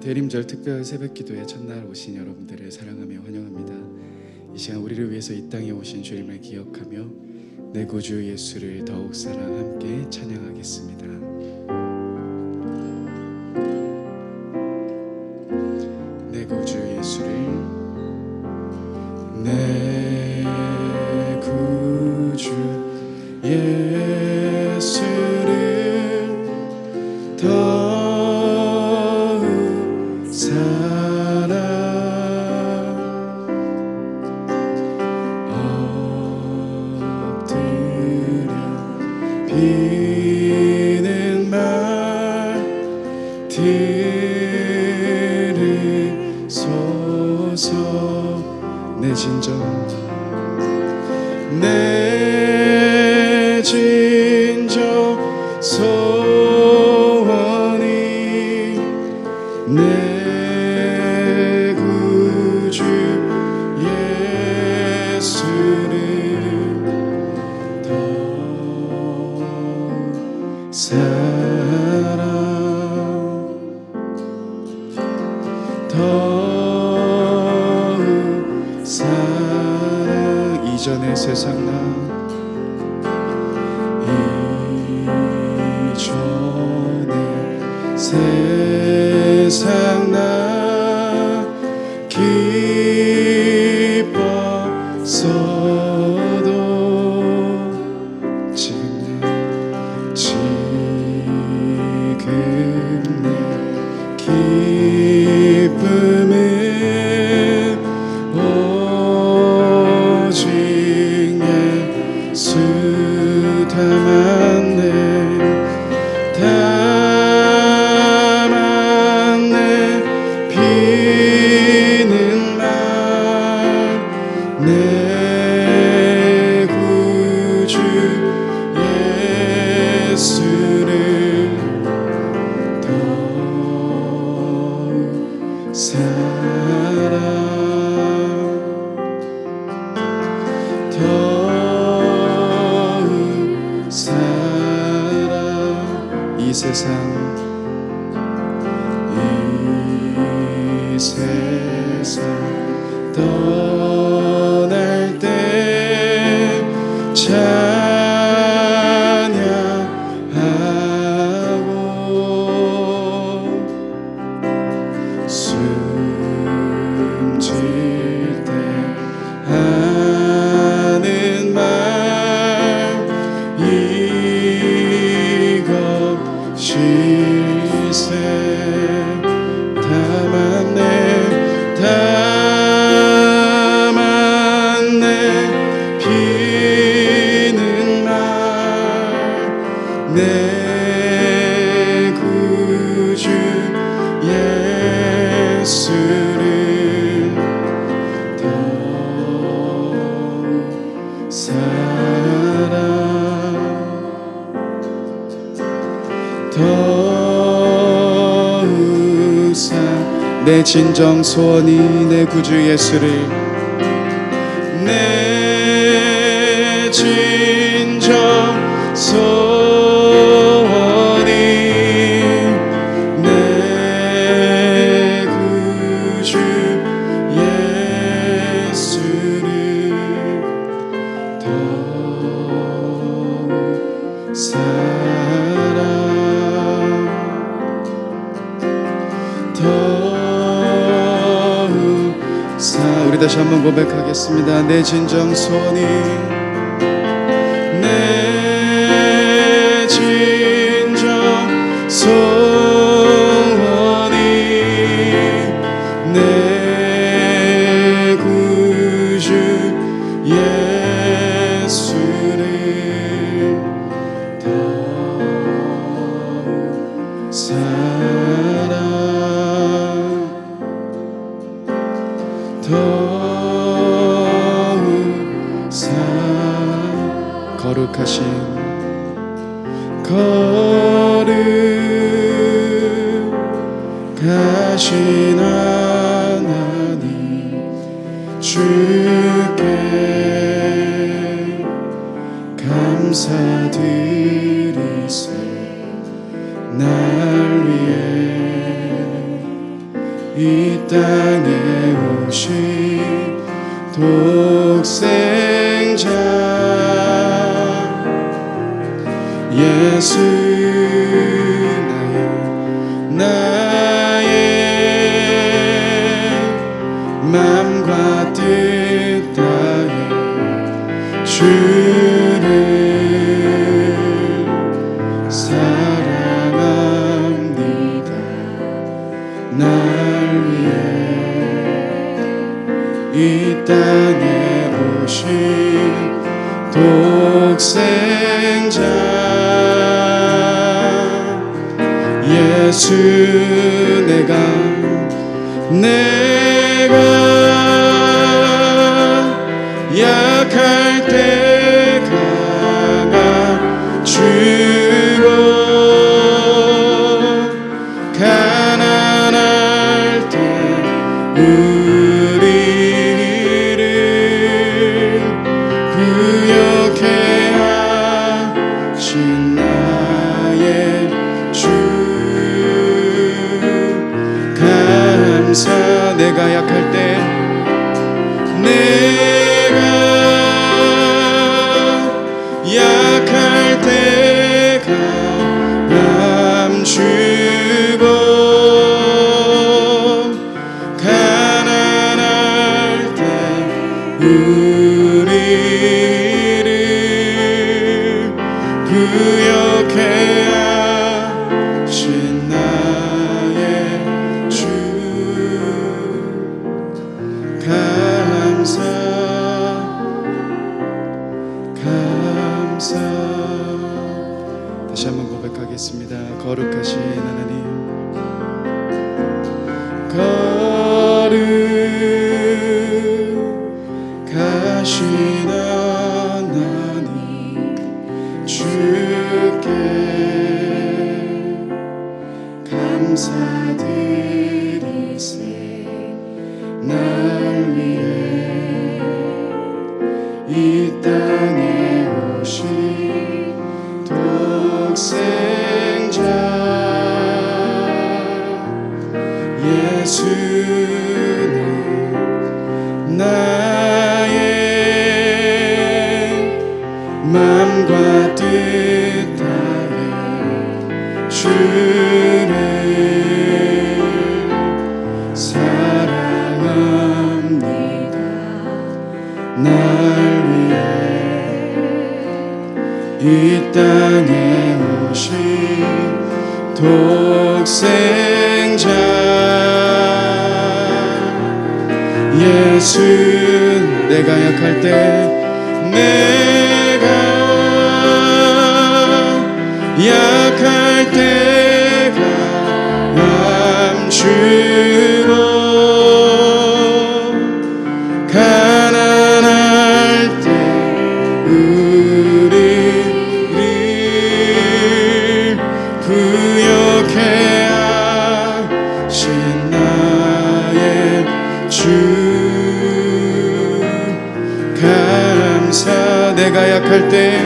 대림절 특별 새벽기도의 첫날 오신 여러분들을 사랑하며 환영합니다. 이 시간 우리를 위해서 이 땅에 오신 주님을 기억하며 내 구주 예수를 더욱 사랑 함께 찬양하겠습니다. 내 구주 예수를, 내 구주 예수를 더욱 사랑 엎드려 비는 말 들으소서. 내 진정 소원이 내 구주 예수를 더욱 사랑 더욱 사랑. 이전의 세상 나 세상 나 기뻤어도 지금 내 기쁨은 오직 예수 담았네. 내 구주 예수를 더욱 사랑 더욱 사랑. 이 세상 떠날 때 찬양하고 숨질 때 하는 말 이것일세. 담았네 비는 말 내 구주 예수를 더욱 사랑 더욱 사랑. 내 진정 소원이 내 구주 예수를, 내 진정 소원이 내 구주 예수를 더욱 사랑 우리 다시 한번 고백하겠습니다. 내 진정 소원이, 내 진정 소원이 내 구주 예수를 더욱 사랑 더욱 사랑. 거룩하신 하나님 주께 감사드리세. 날 위해 땅에 오신 독생자 예수 나의 맘과 뜻 다해 주를 사랑합니다. 날 위해 이 땅에 오신 독생자 예수 내가 약할 때 강함주고 가난할 때 우리를 부욕해 하신 나의 주 감사 내가 약할 때 약할 때 강함 주고 가난할 때 우리를 부욕해 하신 나의 주 감사 다시 한번 고백하겠습니다. 거룩하신 하나님 거룩하신 하나님 주께 감사드리세 날 위해 이 땅에 오신 독생자 예수는 나의 맘과 뜻 다해 주를 사랑합니다. 날 위해 이 땅에 오신 독생자 예수 내가 약할 때 약할 때 강함 주고 가난할 때 우리를 부욕해 하신 나의 주 감사 내가 약할 때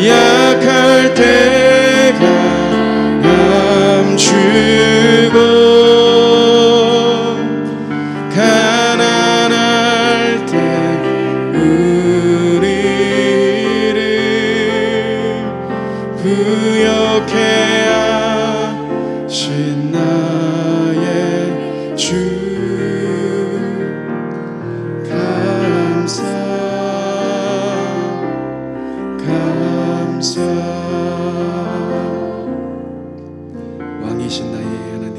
약할 때 강함 주고 가난할 때 우리를 부욕해 하신 나의 주 감사 왕이신 나의 하나님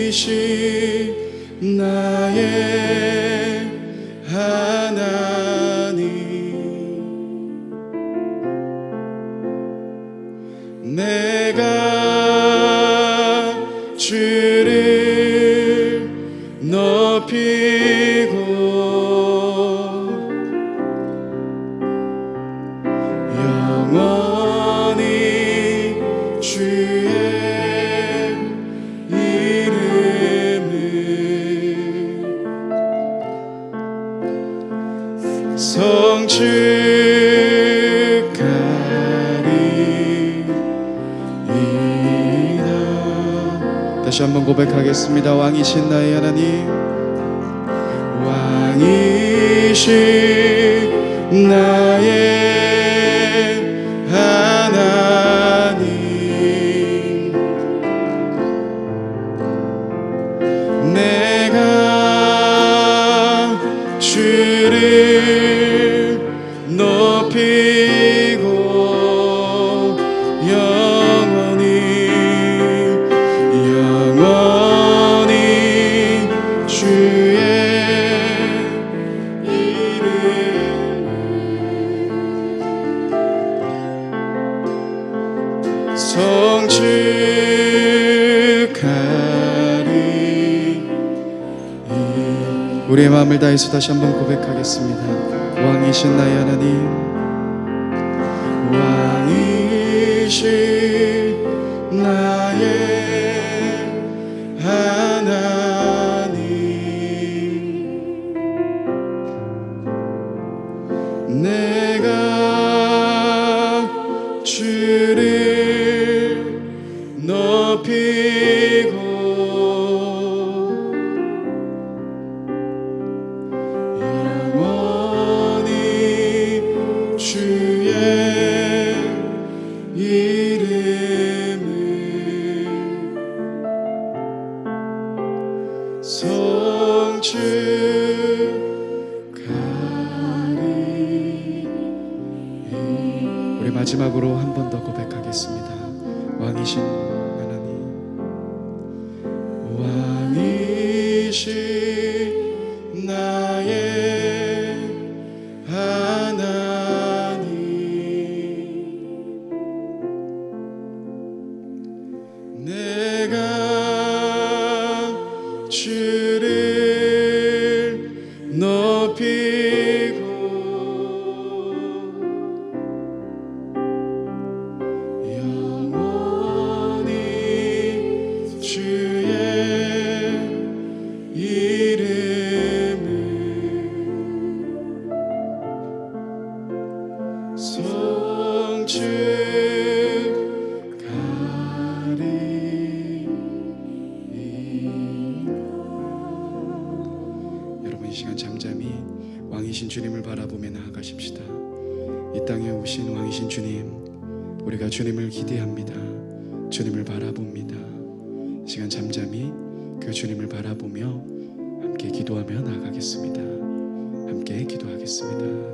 왕이신 나의 하나님 내가 주를 높이고 영원히 주의 이름을 성취 다시 한번 고백하겠습니다. 왕이신 나의 하나님, 왕이신 나의 하나님, 내가 주를 높이고 영원히 주의 성축하리. 우리의 마음을 다해서 다시 한번 고백하겠습니다. 왕이신 나의 하나님, 왕이신 나의 하나님, 내가 주를 높이고 영원히 주의 이름을 성축하리. 우리 마지막으로 한 번 더 고백하겠습니다. 왕이신 하나님, 왕이신 나의 하나님, 내가 주를 높이고 영원히 주의 이름을 성축하리. 여러분, 이 시간 잠잠히 왕이신 주님을 바라보며 나아가십시다. 이 땅에 오신 왕이신 주님, 우리가 주님을 기대합니다. 주님을 바라봅니다. 이 시간 잠잠히 그 주님을 바라보며 함께 기도하며 나아가겠습니다. 함께 기도하겠습니다.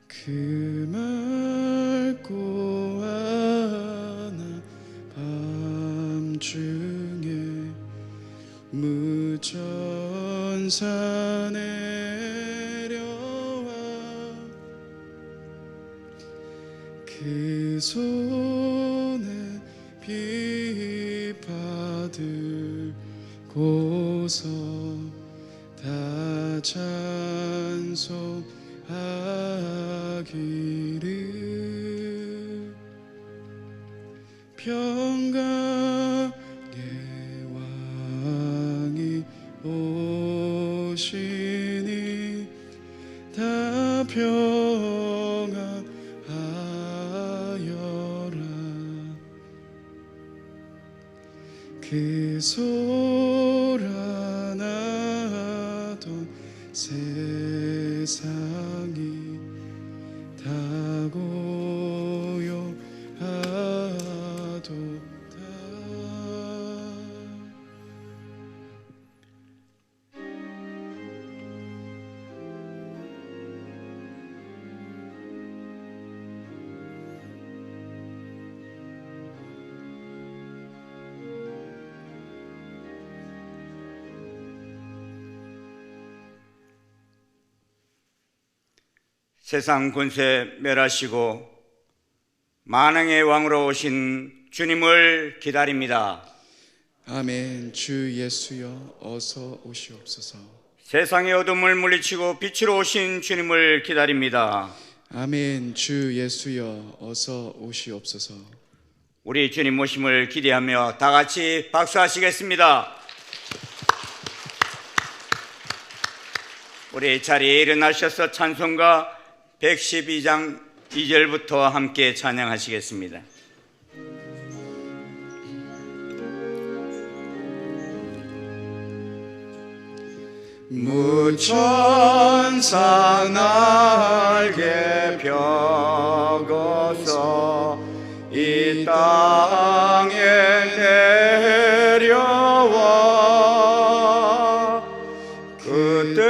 그 맑고 환한 밤중에 무전사 내려와 그 손에 비 받을고서 다 찬송하기를 평강의 왕이 오시니 다 평안하여라. 그 소란하던 세상이 다 고요하도다. 세상 권세 멸하시고 만왕의 왕으로 오신 주님을 기다립니다. 아멘. 주 예수여 어서 오시옵소서. 세상의 어둠을 물리치고 빛으로 오신 주님을 기다립니다. 아멘. 주 예수여 어서 오시옵소서. 우리 주님 오심을 기대하며 다 같이 박수하시겠습니다. 우리 자리에 일어나셔서 찬송가 112장 2절부터 함께 찬양하시겠습니다. 무천사 날개 펴고서 이 땅에 내려와 그때에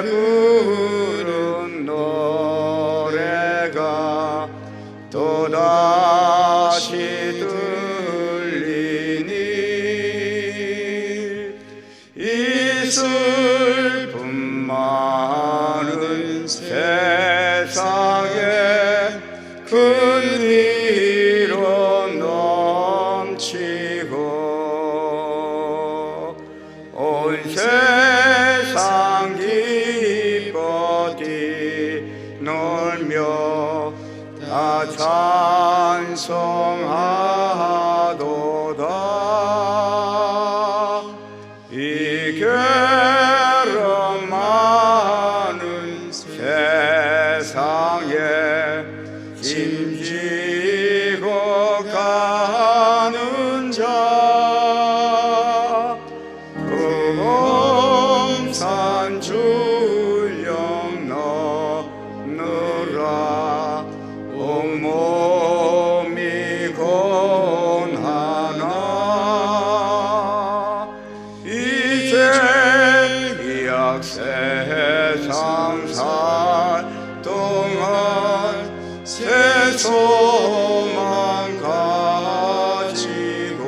부른 노래가 또다시 들리니 이 슬픔 많은 세상에 큰 위로 넘치고 온 세상 기뻐 뛰놀며 다 찬송하도다. 이 괴로움 많은 세상에 짐지고 가는 자 금산 줄령 넘느라 온몸이 고하나 이제 이 악세상 살 동안 새 소망 가지고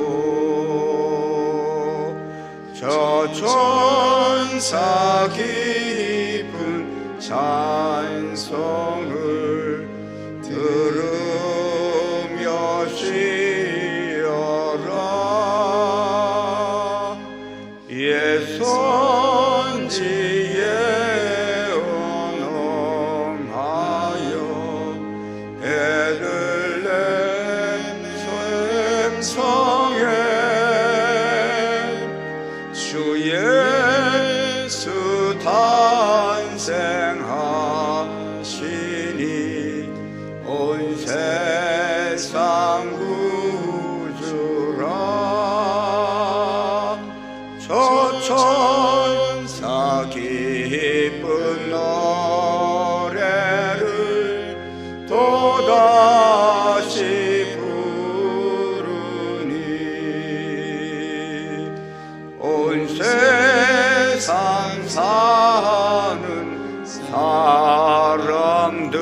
저 천사 깊은 찬송을 들으며 쉬어라. 예선지에 언홍하여 베들레헴 샘성에 주 예수 탄생하시니 온 세상 구주라. 저 온 세상 사는 사람들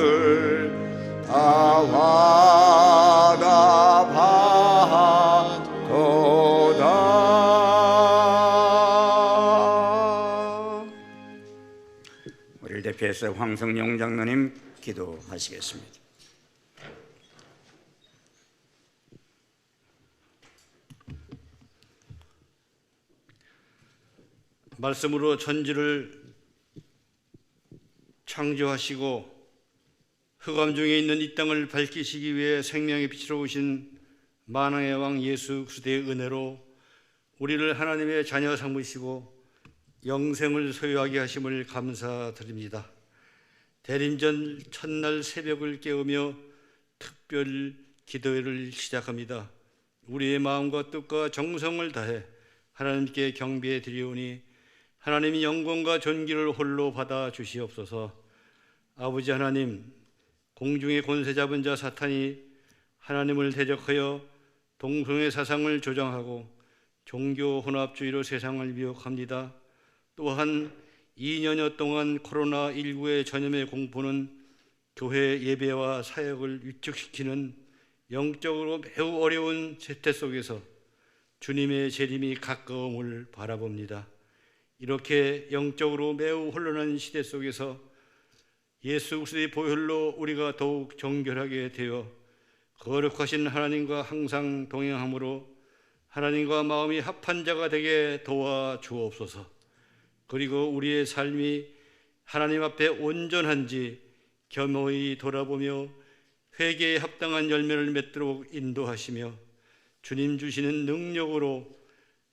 다 와다바도다. 우리를 대표해서 황성용 장로님 기도하시겠습니다. 말씀으로 천지를 창조하시고 흑암 중에 있는 이 땅을 밝히시기 위해 생명의 빛으로 오신 만왕의 왕 예수 그리스도의 은혜로 우리를 하나님의 자녀 삼으시고 영생을 소유하게 하심을 감사드립니다. 대림절 첫날 새벽을 깨우며 특별 기도회를 시작합니다. 우리의 마음과 뜻과 정성을 다해 하나님께 경배해 드리오니 하나님이 영광과 존귀를 홀로 받아 주시옵소서. 아버지 하나님, 공중의 권세 잡은 자 사탄이 하나님을 대적하여 동성애 사상을 조장하고 종교 혼합주의로 세상을 미혹합니다. 또한 2년여 동안 코로나19의 전염의 공포는 교회 예배와 사역을 위축시키는 영적으로 매우 어려운 세태 속에서 주님의 재림이 가까움을 바라봅니다. 이렇게 영적으로 매우 혼란한 시대 속에서 예수 그리스도의 보혈로 우리가 더욱 정결하게 되어 거룩하신 하나님과 항상 동행함으로 하나님과 마음이 합한 자가 되게 도와주옵소서. 그리고 우리의 삶이 하나님 앞에 온전한지 겸허히 돌아보며 회개에 합당한 열매를 맺도록 인도하시며 주님 주시는 능력으로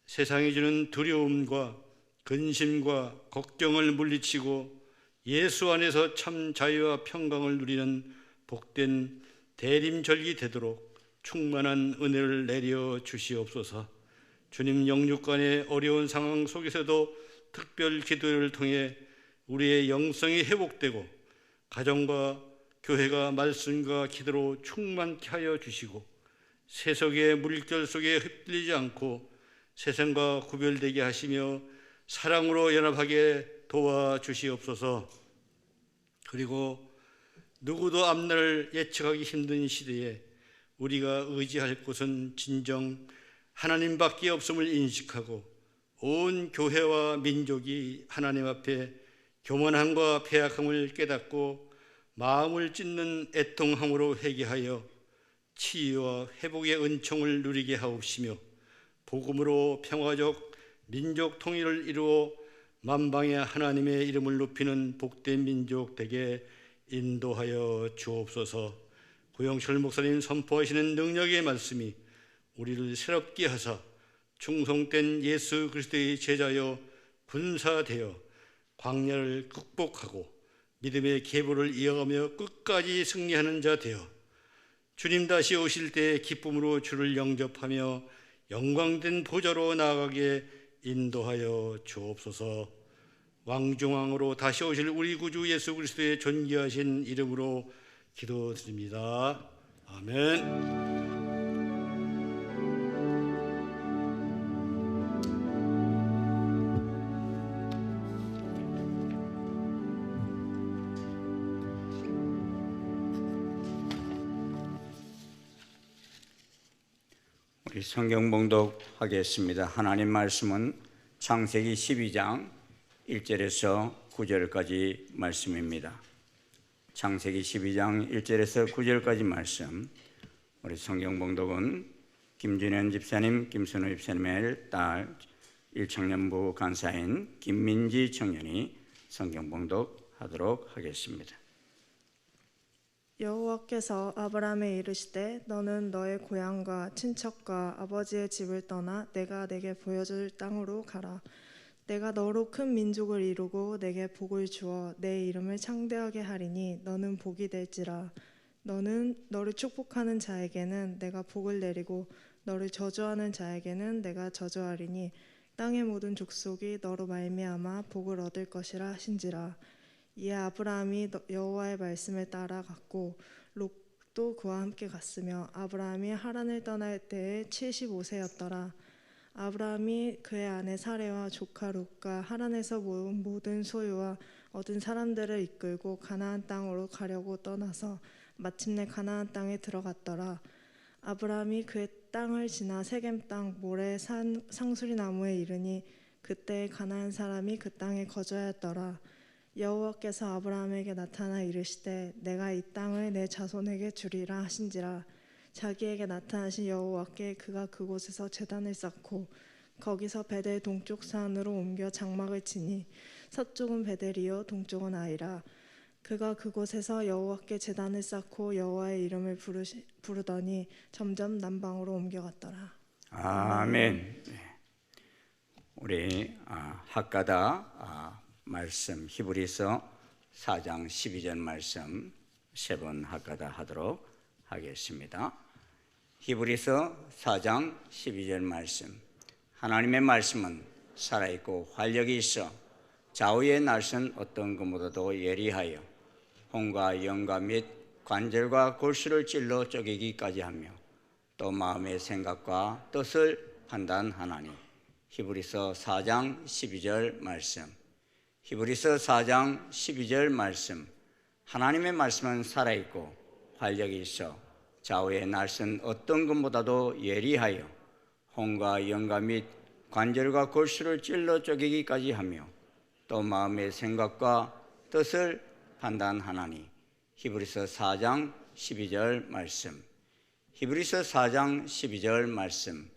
세상이 주는 두려움과 근심과 걱정을 물리치고 예수 안에서 참 자유와 평강을 누리는 복된 대림절기 되도록 충만한 은혜를 내려 주시옵소서. 주님, 영육간의 어려운 상황 속에서도 특별 기도를 통해 우리의 영성이 회복되고 가정과 교회가 말씀과 기도로 충만케 하여 주시고 세속의 물결 속에 흩날리지 않고 세상과 구별되게 하시며 사랑으로 연합하게 도와주시옵소서. 그리고 누구도 앞날을 예측하기 힘든 시대에 우리가 의지할 곳은 진정 하나님밖에 없음을 인식하고 온 교회와 민족이 하나님 앞에 교만함과 패악함을 깨닫고 마음을 찢는 애통함으로 회개하여 치유와 회복의 은총을 누리게 하옵시며 복음으로 평화적 민족 통일을 이루어 만방의 하나님의 이름을 높이는 복된 민족 되게 인도하여 주옵소서. 고영철 목사님 선포하시는 능력의 말씀이 우리를 새롭게 하사 충성된 예수 그리스도의 제자여 군사되어 광야를 극복하고 믿음의 계보를 이어가며 끝까지 승리하는 자 되어 주님 다시 오실 때 기쁨으로 주를 영접하며 영광된 보좌로 나아가게 인도하여 주옵소서. 왕중왕으로 다시 오실 우리 구주 예수 그리스도의 존귀하신 이름으로 기도드립니다. 아멘. 우리 성경 봉독하겠습니다. 하나님 말씀은 창세기 12장 1절에서 9절까지 말씀입니다. 창세기 12장 1절에서 9절까지 말씀. 우리 성경 봉독은 김준현 집사님, 김선우 집사님의 딸, 일청년부 간사인 김민지 청년이 성경 봉독하도록 하겠습니다. 여호와께서 아브라함에 이르시되 너는 너의 고향과 친척과 아버지의 집을 떠나 내가 내게 보여줄 땅으로 가라. 내가 너로 큰 민족을 이루고 내게 복을 주어 내 이름을 창대하게 하리니 너는 복이 될지라. 너를 축복하는 자에게는 내가 복을 내리고 너를 저주하는 자에게는 내가 저주하리니 땅의 모든 족속이 너로 말미암아 복을 얻을 것이라 하신지라. 이에 아브라함이 여호와의 말씀을 따라 갔고 롯도 그와 함께 갔으며 아브라함이 하란을 떠날 때에 75세였더라. 아브라함이 그의 아내 사레와 조카 롯과 하란에서 모은 모든 소유와 얻은 사람들을 이끌고 가나안 땅으로 가려고 떠나서 마침내 가나안 땅에 들어갔더라. 아브라함이 그의 땅을 지나 세겜 땅 모레 산 상수리 나무에 이르니 그때 가나안 사람이 그 땅에 거주하였더라. 여호와께서 아브라함에게 나타나 이르시되 내가 이 땅을 내 자손에게 주리라 하신지라. 자기에게 나타나신 여호와께 그가 그곳에서 제단을 쌓고 거기서 베델 동쪽 산으로 옮겨 장막을 치니 서쪽은 베델이요 동쪽은 아이라. 그가 그곳에서 여호와께 제단을 쌓고 여호와의 이름을 부르더니 점점 남방으로 옮겨갔더라. 아멘. 우리 학가다 말씀 히브리서 4장 12절 말씀 세 번 학가다 하도록 하겠습니다. 히브리서 4장 12절 말씀. 하나님의 말씀은 살아있고 활력이 있어 좌우의 날선 어떤 것보다도 예리하여 혼과 영과 및 관절과 골수를 찔러 쪼개기까지 하며 또 마음의 생각과 뜻을 판단하나니. 히브리서 4장 12절 말씀. 히브리서 4장 12절 말씀. 하나님의 말씀은 살아있고 활력이 있어 좌우의 날선 어떤 것보다도 예리하여 혼과 영과 및 관절과 골수를 찔러 쪼개기까지 하며 또 마음의 생각과 뜻을 판단하나니. 히브리서 4장 12절 말씀. 히브리서 4장 12절 말씀.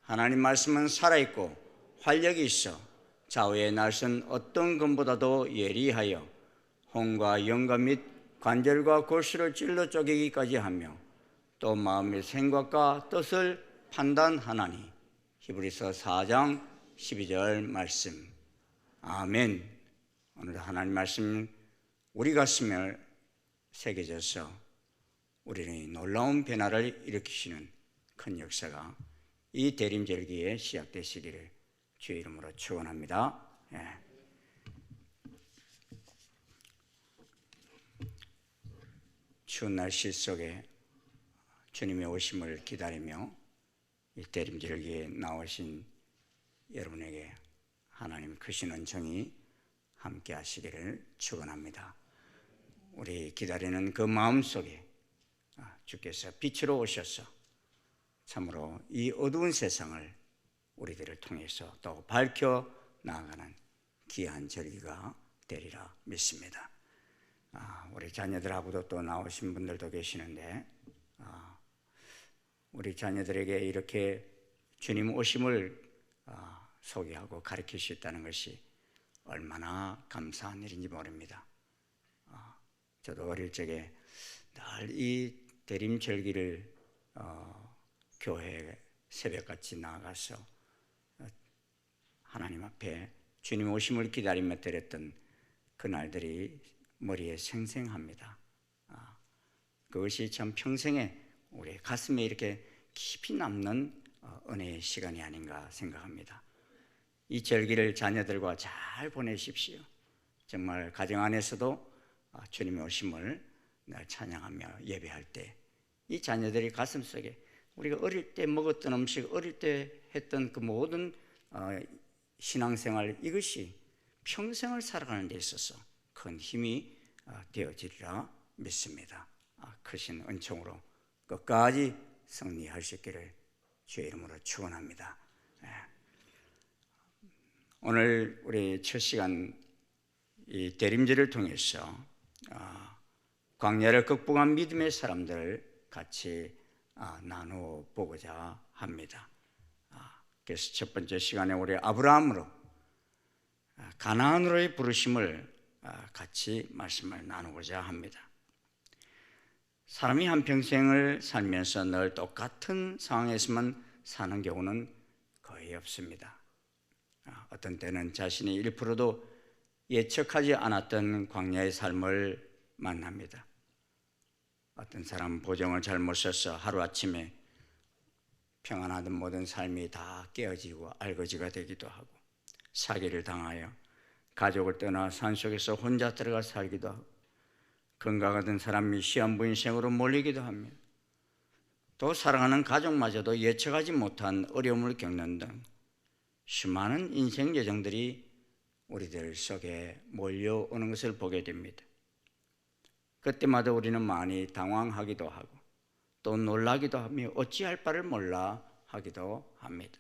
하나님 말씀은 살아있고 활력이 있어 좌우의 날선 어떤 것보다도 예리하여 혼과 영과 및 관절과 골수를 찔러 쪼개기까지 하며 또 마음의 생각과 뜻을 판단하나니. 히브리서 4장 12절 말씀. 아멘. 오늘 하나님 말씀 우리 가슴에 새겨져서 우리는 놀라운 변화를 일으키시는 큰 역사가 이 대림절기에 시작되시기를 주의 이름으로 축원합니다. 추운 날씨 속에 주님의 오심을 기다리며 이 대림절기에 나오신 여러분에게 하나님 크신 은총이 함께 하시기를 축원합니다. 우리 기다리는 그 마음 속에 주께서 빛으로 오셔서 참으로 이 어두운 세상을 우리들을 통해서 또 밝혀 나아가는 귀한 절기가 되리라 믿습니다. 우리 자녀들하고도 또 나오신 분들도 계시는데 우리 자녀들에게 이렇게 주님 오심을 소개하고 가르칠 수 있다는 것이 얼마나 감사한 일인지 모릅니다. 저도 어릴 적에 늘 이 대림절기를 교회 새벽같이 나가서 하나님 앞에 주님 오심을 기다리며 드렸던 그날들이 머리에 생생합니다. 그것이 참 평생에 우리 가슴에 이렇게 깊이 남는 은혜의 시간이 아닌가 생각합니다. 이 절기를 자녀들과 잘 보내십시오. 정말 가정 안에서도 주님의 오심을 날 찬양하며 예배할 때 이 자녀들이 가슴속에 우리가 어릴 때 먹었던 음식, 어릴 때 했던 그 모든 신앙생활, 이것이 평생을 살아가는 데 있어서 큰 힘이 되어지리라 믿습니다. 크신 은총으로 끝까지 승리할 수 있기를 주의 이름으로 축원합니다. 오늘 우리 첫 시간 이 대림절을 통해서 광야를 극복한 믿음의 사람들을 같이 나누어 보고자 합니다. 그래서 첫 번째 시간에 우리 아브라함으로 가나안으로의 부르심을 같이 말씀을 나누고자 합니다. 사람이 한평생을 살면서 늘 똑같은 상황에서만 사는 경우는 거의 없습니다. 어떤 때는 자신이 1%도 예측하지 않았던 광야의 삶을 만납니다. 어떤 사람은 보정을 잘못 써서 하루아침에 평안하던 모든 삶이 다 깨어지고 알거지가 되기도 하고, 사기를 당하여 가족을 떠나 산속에서 혼자 들어가 살기도 하고, 건강하던 사람이 시한부인생으로 몰리기도 합니다. 또 사랑하는 가족마저도 예측하지 못한 어려움을 겪는 등 수많은 인생 여정들이 우리들 속에 몰려오는 것을 보게 됩니다. 그때마다 우리는 많이 당황하기도 하고 또 놀라기도 하며 어찌할 바를 몰라 하기도 합니다.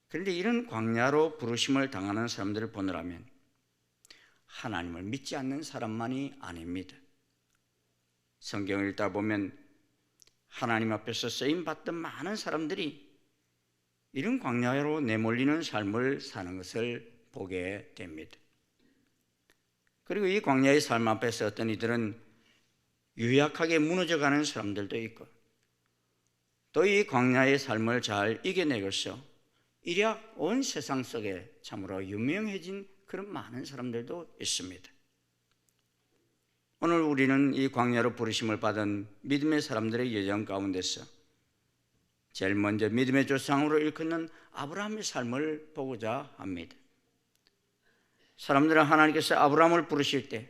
그런데 이런 광야로 부르심을 당하는 사람들을 보느라면 하나님을 믿지 않는 사람만이 아닙니다. 성경을 읽다 보면 하나님 앞에서 쓰임받던 많은 사람들이 이런 광야로 내몰리는 삶을 사는 것을 보게 됩니다. 그리고 이 광야의 삶 앞에서 어떤 이들은 유약하게 무너져가는 사람들도 있고 또 이 광야의 삶을 잘 이겨내고서 일약 온 세상 속에 참으로 유명해진 그런 많은 사람들도 있습니다. 오늘 우리는 이 광야로 부르심을 받은 믿음의 사람들의 여정 가운데서 제일 먼저 믿음의 조상으로 일컫는 아브라함의 삶을 보고자 합니다. 사람들은 하나님께서 아브라함을 부르실 때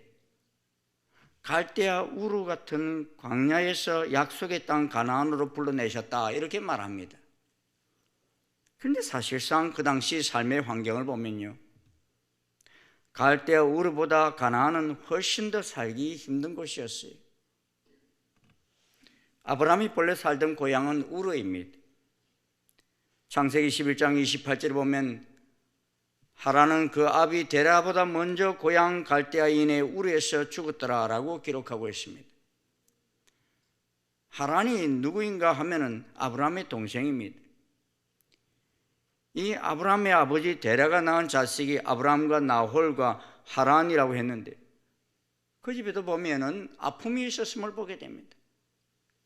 갈대아 우르 같은 광야에서 약속의 땅 가나안으로 불러내셨다 이렇게 말합니다. 그런데 사실상 그 당시 삶의 환경을 보면요, 갈대아 우르보다 가나안은 훨씬 더 살기 힘든 곳이었어요. 아브라함이 본래 살던 고향은 우르입니다. 창세기 11장 28절에 보면 하란은 그 아비 데라보다 먼저 고향 갈대아인의 우르에서 죽었더라라고 기록하고 있습니다. 하란이 누구인가 하면은 아브라함의 동생입니다. 이 아브라함의 아버지 데라가 낳은 자식이 아브라함과 나홀과 하란이라고 했는데 그 집에도 보면은 아픔이 있었음을 보게 됩니다.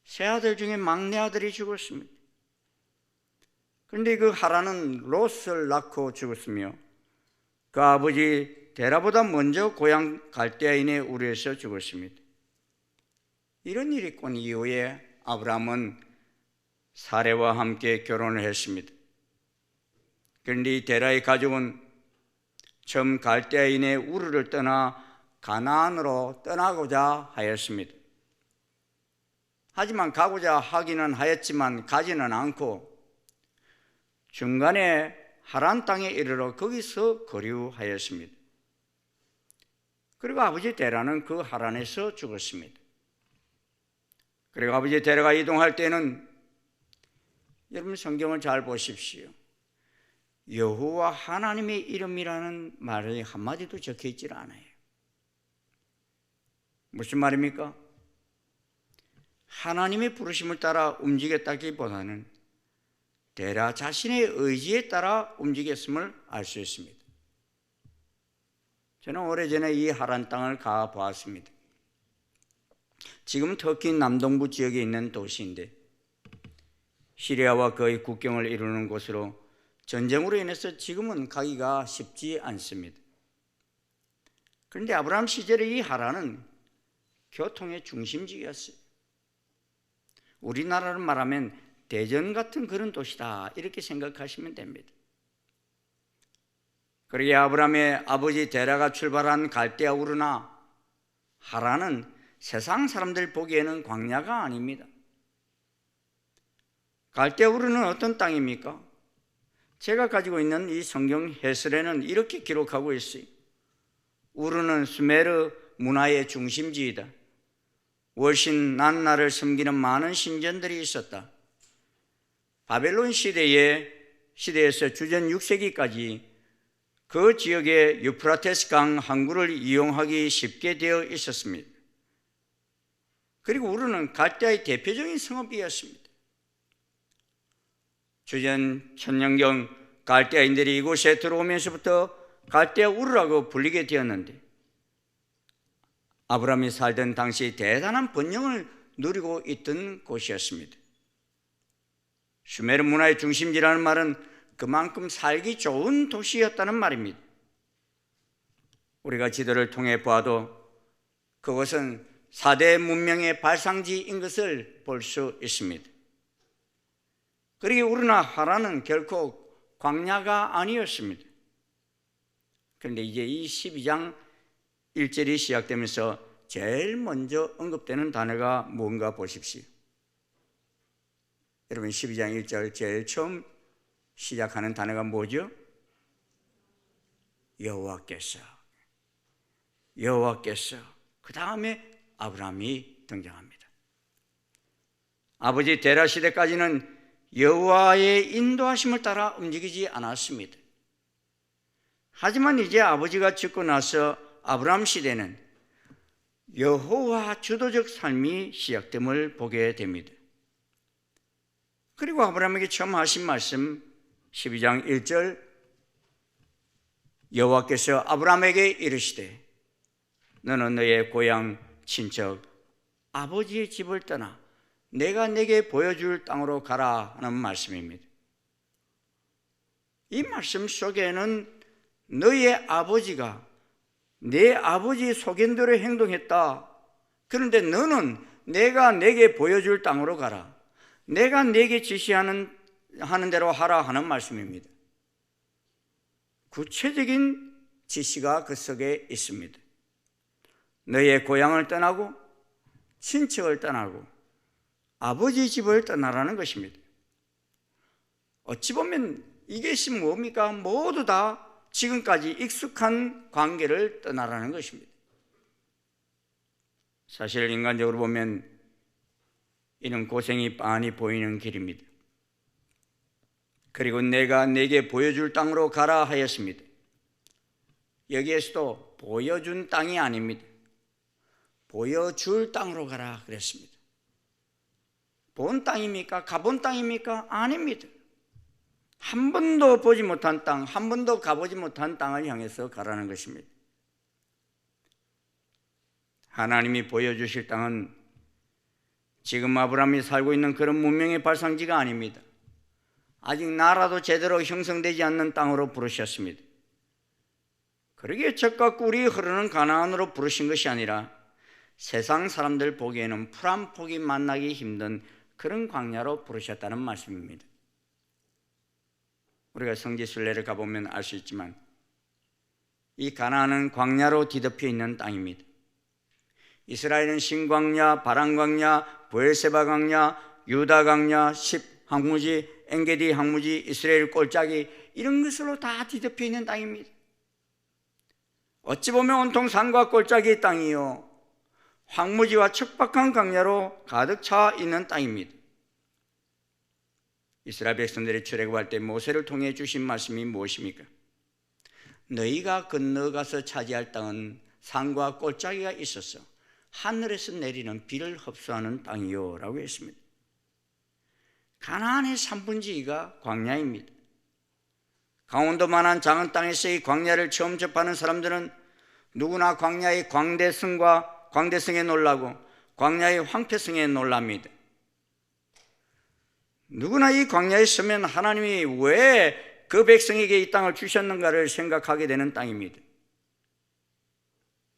세 아들 중에 막내 아들이 죽었습니다. 그런데 그 하란은 롯을 낳고 죽었으며 그 아버지 데라보다 먼저 고향 갈대아인의 우르에서 죽었습니다. 이런 일이 있고 이후에 아브라함은 사레와 함께 결혼을 했습니다. 그런데 이 데라의 가족은 처음 갈대아인의 우르를 떠나 가나안으로 떠나고자 하였습니다. 하지만 가고자 하기는 하였지만 가지는 않고 중간에 하란 땅에 이르러 거기서 거류하였습니다. 그리고 아버지 데라는 그 하란에서 죽었습니다. 그리고 아버지 데라가 이동할 때는 여러분 성경을 잘 보십시오. 여호와 하나님의 이름이라는 말이 한마디도 적혀 있질 않아요. 무슨 말입니까? 하나님의 부르심을 따라 움직였다기보다는 데라 자신의 의지에 따라 움직였음을 알 수 있습니다. 저는 오래전에 이 하란 땅을 가보았습니다. 지금은 터키 남동부 지역에 있는 도시인데 시리아와 거의 국경을 이루는 곳으로 전쟁으로 인해서 지금은 가기가 쉽지 않습니다. 그런데 아브라함 시절의 이 하란은 교통의 중심지였어요. 우리나라로 말하면 대전 같은 그런 도시다 이렇게 생각하시면 됩니다. 그러기에 아브라함의 아버지 데라가 출발한 갈대아 우르나 하란은 세상 사람들 보기에는 광야가 아닙니다. 갈대아 우르는 어떤 땅입니까? 제가 가지고 있는 이 성경 해설에는 이렇게 기록하고 있어요. 우르는 수메르 문화의 중심지이다. 월신 난나를 섬기는 많은 신전들이 있었다. 바벨론 시대에서 주전 6세기까지 그 지역에 유프라테스 강 항구를 이용하기 쉽게 되어 있었습니다. 그리고 우르는 갈대아의 대표적인 성읍이었습니다. 주전 천년경 갈대아인들이 이곳에 들어오면서부터 갈대아 우르라고 불리게 되었는데 아브라함이 살던 당시 대단한 번영을 누리고 있던 곳이었습니다. 슈메르 문화의 중심지라는 말은 그만큼 살기 좋은 도시였다는 말입니다. 우리가 지도를 통해 보아도 그것은 4대 문명의 발상지인 것을 볼 수 있습니다. 그리고 우르나 하란은 결코 광야가 아니었습니다. 그런데 이제 이 12장 1절이 시작되면서 제일 먼저 언급되는 단어가 뭔가 보십시오. 여러분 12장 1절 제일 처음 시작하는 단어가 뭐죠? 여호와께서. 그 다음에 아브라함이 등장합니다. 아버지 데라 시대까지는 여호와의 인도하심을 따라 움직이지 않았습니다. 하지만 이제 아버지가 죽고 나서 아브라함 시대는 여호와 주도적 삶이 시작됨을 보게 됩니다. 그리고 아브라함에게 처음 하신 말씀 12장 1절 여호와께서 아브라함에게 이르시되 너는 너의 고향 친척 아버지의 집을 떠나 내가 내게 보여줄 땅으로 가라 하는 말씀입니다. 이 말씀 속에는 너의 아버지가 내 아버지의 소견대로 행동했다. 그런데 너는 내가 내게 보여줄 땅으로 가라. 내가 내게 지시하는 대로 하라 하는 말씀입니다. 구체적인 지시가 그 속에 있습니다. 너의 고향을 떠나고 친척을 떠나고 아버지 집을 떠나라는 것입니다. 어찌 보면 이것이 뭡니까? 모두 다 지금까지 익숙한 관계를 떠나라는 것입니다. 사실 인간적으로 보면 이는 고생이 빤히 보이는 길입니다. 그리고 내가 내게 보여줄 땅으로 가라 하였습니다. 여기에서도 보여준 땅이 아닙니다. 보여줄 땅으로 가라 그랬습니다. 본 땅입니까? 가본 땅입니까? 아닙니다. 한 번도 보지 못한 땅, 한 번도 가보지 못한 땅을 향해서 가라는 것입니다. 하나님이 보여주실 땅은 지금 아브라함이 살고 있는 그런 문명의 발상지가 아닙니다. 아직 나라도 제대로 형성되지 않는 땅으로 부르셨습니다. 그러기에 젖과 꿀이 흐르는 가나안으로 부르신 것이 아니라 세상 사람들 보기에는 풀 한 폭이 만나기 힘든 그런 광야로 부르셨다는 말씀입니다. 우리가 성지순례를 가보면 알 수 있지만 이 가나안은 광야로 뒤덮여 있는 땅입니다. 이스라엘은 신광야, 바란광야, 브엘세바 광야, 유다 광야, 십 항무지, 엔게디 항무지, 이스라엘 꼴짜기 이런 것으로 다 뒤덮여 있는 땅입니다. 어찌 보면 온통 산과 꼴짜기의 땅이요 황무지와 척박한 광야로 가득 차 있는 땅입니다. 이스라엘 백성들이 출애굽할 때 모세를 통해 주신 말씀이 무엇입니까? 너희가 건너가서 차지할 땅은 산과 꼴짜기가 있어서 하늘에서 내리는 비를 흡수하는 땅이요 라고 했습니다. 가나안의 3분의 2가 광야입니다. 강원도만한 작은 땅에서 이 광야를 처음 접하는 사람들은 누구나 광야의 광대성에 놀라고 광야의 황폐성에 놀랍니다. 누구나 이 광야에 서면 하나님이 왜 그 백성에게 이 땅을 주셨는가를 생각하게 되는 땅입니다.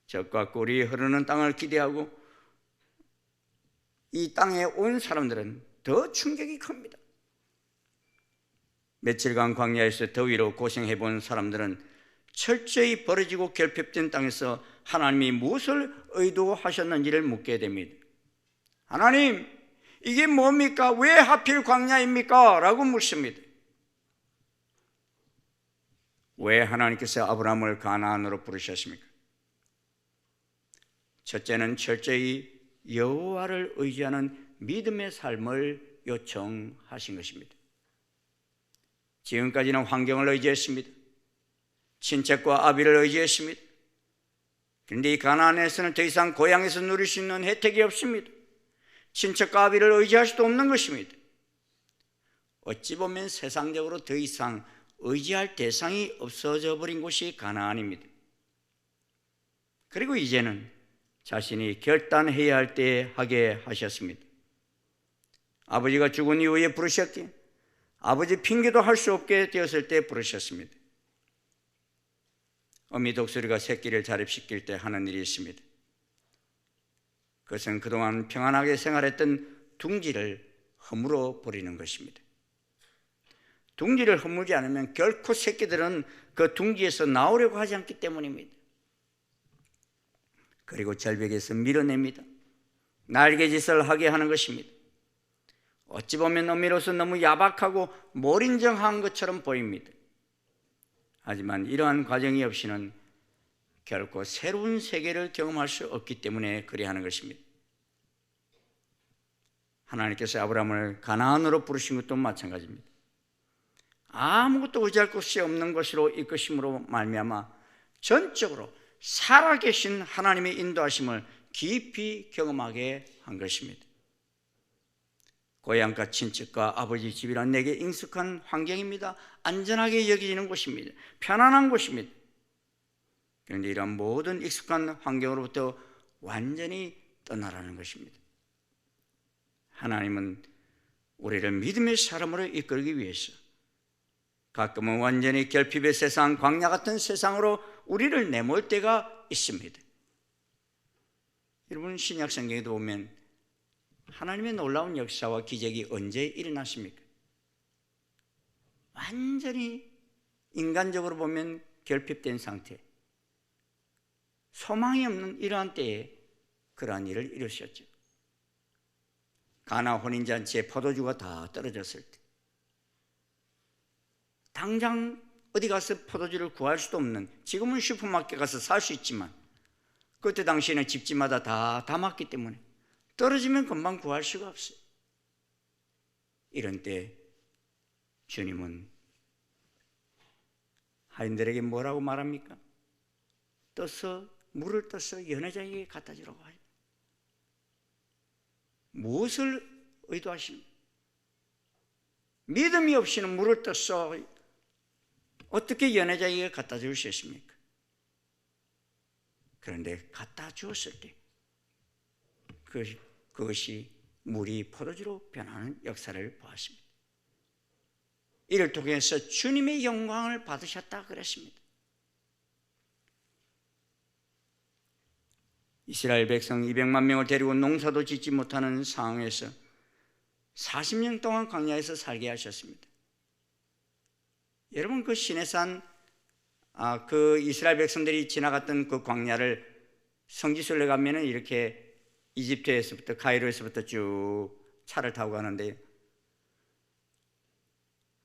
젖과 꿀이 흐르는 땅을 기대하고 이 땅에 온 사람들은 더 충격이 큽니다. 며칠간 광야에서 더위로 고생해 본 사람들은 철저히 벌어지고 결핍된 땅에서 하나님이 무엇을 의도하셨는지를 묻게 됩니다. 하나님, 이게 뭡니까? 왜 하필 광야입니까? 라고 묻습니다. 왜 하나님께서 아브라함을 가나안으로 부르셨습니까? 첫째는 철저히 여호와를 의지하는 믿음의 삶을 요청하신 것입니다. 지금까지는 환경을 의지했습니다. 친척과 아비를 의지했습니다. 그런데 이 가나안에서는 더 이상 고향에서 누릴 수 있는 혜택이 없습니다. 친척과 아비를 의지할 수도 없는 것입니다. 어찌 보면 세상적으로 더 이상 의지할 대상이 없어져 버린 곳이 가나안입니다. 그리고 이제는 자신이 결단해야 할 때 하게 하셨습니다. 아버지가 죽은 이후에 부르셨기에 아버지 핑계도 할 수 없게 되었을 때 부르셨습니다. 어미 독수리가 새끼를 자립시킬 때 하는 일이 있습니다. 그것은 그동안 평안하게 생활했던 둥지를 허물어 버리는 것입니다. 둥지를 허물지 않으면 결코 새끼들은 그 둥지에서 나오려고 하지 않기 때문입니다. 그리고 절벽에서 밀어냅니다. 날개짓을 하게 하는 것입니다. 어찌 보면 엄밀로서 너무 야박하고 몰인정한 것처럼 보입니다. 하지만 이러한 과정이 없이는 결코 새로운 세계를 경험할 수 없기 때문에 그리하는 것입니다. 하나님께서 아브라함을 가나안으로 부르신 것도 마찬가지입니다. 아무것도 의지할 곳이 없는 것으로 이끄심으로 말미암아 전적으로 살아계신 하나님의 인도하심을 깊이 경험하게 한 것입니다. 고향과 친척과 아버지 집이란 내게 익숙한 환경입니다. 안전하게 여기지는 곳입니다. 편안한 곳입니다. 그런데 이러한 모든 익숙한 환경으로부터 완전히 떠나라는 것입니다. 하나님은 우리를 믿음의 사람으로 이끌기 위해서 가끔은 완전히 결핍의 세상, 광야 같은 세상으로 우리를 내몰 때가 있습니다. 여러분, 신약 성경에도 보면 하나님의 놀라운 역사와 기적이 언제 일어났습니까? 완전히 인간적으로 보면 결핍된 상태, 소망이 없는 이러한 때에 그러한 일을 이루셨죠. 가나 혼인잔치에 포도주가 다 떨어졌을 때, 당장 어디 가서 포도주를 구할 수도 없는, 지금은 슈퍼마켓 가서 살 수 있지만 그때 당시에는 집집마다 다 담았기 때문에 떨어지면 금방 구할 수가 없어요. 이런 때 주님은 하인들에게 뭐라고 말합니까? 물을 떠서 연회장에게 갖다 주라고 하죠. 무엇을 의도하십니까? 믿음이 없이는 물을 떠서 어떻게 연회장에게 갖다 줄 수 있습니까? 그런데 갖다 주었을 때 그것이 물이 포도주로 변하는 역사를 보았습니다. 이를 통해서 주님의 영광을 받으셨다 그랬습니다. 이스라엘 백성 200만 명을 데리고 농사도 짓지 못하는 상황에서 40년 동안 광야에서 살게 하셨습니다. 여러분, 그 시내산, 그 이스라엘 백성들이 지나갔던 그 광야를 성지순례 가면은 이렇게 이집트에서부터, 카이로에서부터 쭉 차를 타고 가는데,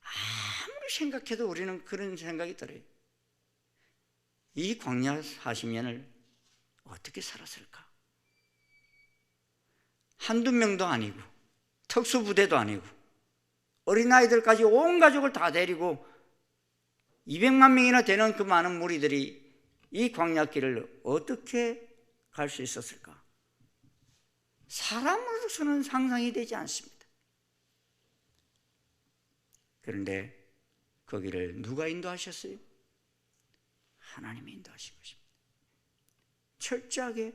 아무리 생각해도 우리는 그런 생각이 들어요. 이 광야 40년을 어떻게 살았을까? 한두 명도 아니고 특수부대도 아니고 어린아이들까지 온 가족을 다 데리고 200만 명이나 되는 그 많은 무리들이 이 광야길을 어떻게 갈 수 있었을까? 사람으로서는 상상이 되지 않습니다. 그런데 거기를 누가 인도하셨어요? 하나님이 인도하신 것입니다. 철저하게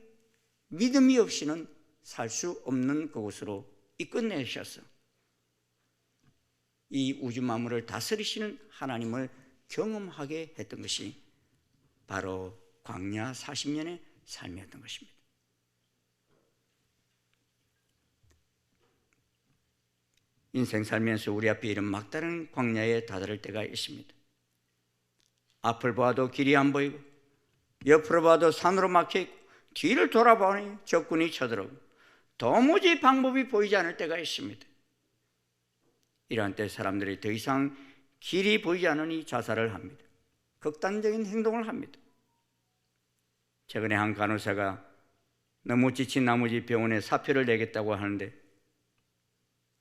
믿음이 없이는 살 수 없는 그곳으로 이끌어내셔서 이 우주 만물을 다스리시는 하나님을 경험하게 했던 것이 바로 광야 40년의 삶이었던 것입니다. 인생 살면서 우리 앞에 이런 막다른 광야에 다다를 때가 있습니다. 앞을 봐도 길이 안 보이고 옆으로 봐도 산으로 막혀있고 뒤를 돌아보니 적군이 쳐들어오고 도무지 방법이 보이지 않을 때가 있습니다. 이러한 때 사람들이 더 이상 길이 보이지 않으니 자살을 합니다. 극단적인 행동을 합니다. 최근에 한 간호사가 너무 지친 나머지 병원에 사표를 내겠다고 하는데